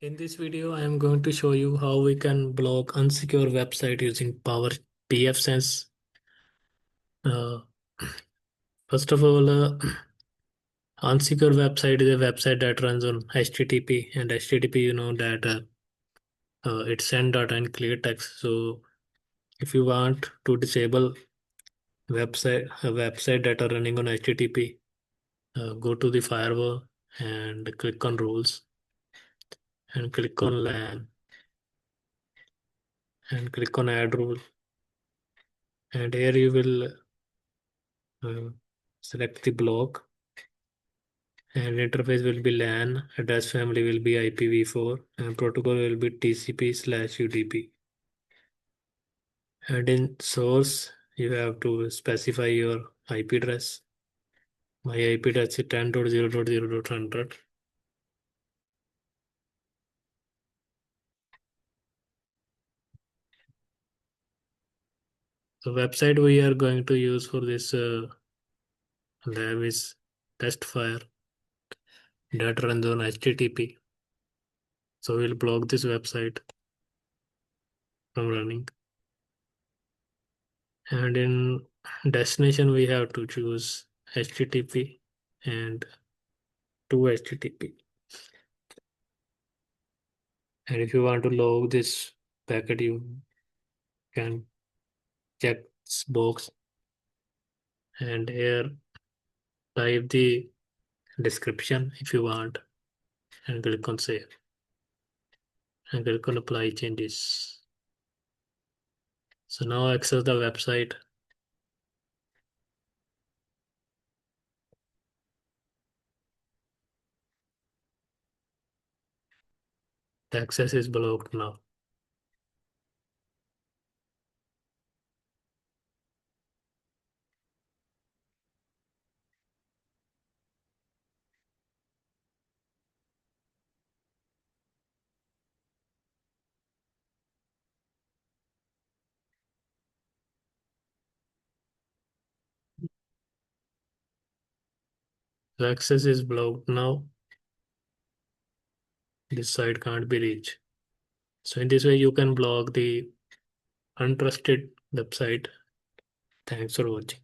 In this video, I am going to show you how we can block unsecure website using Power pfSense. Uh, First of all, unsecure website is a website that runs on HTTP, and HTTP, you know that it send data in clear text. So, if you want to disable a website that are running on HTTP, go to the firewall and click on rules and click on LAN and click on add rule, and here you will uh, select the block, and interface will be LAN, address family will be IPv4, and protocol will be TCP/UDP. And in source, you have to specify your IP address. My IP address is 10.0.0.100. The website we are going to use for this lab is testfire that runs on HTTP. So we'll block this website from running. And in destination, we have to choose HTTP and to HTTP. And if you want to log this packet, you can check this box and here type the description if you want and click on save and click on apply changes. So now access the website. The access is blocked now. The access is blocked now. This site can't be reached. So in this way you can block the untrusted website. Thanks for watching.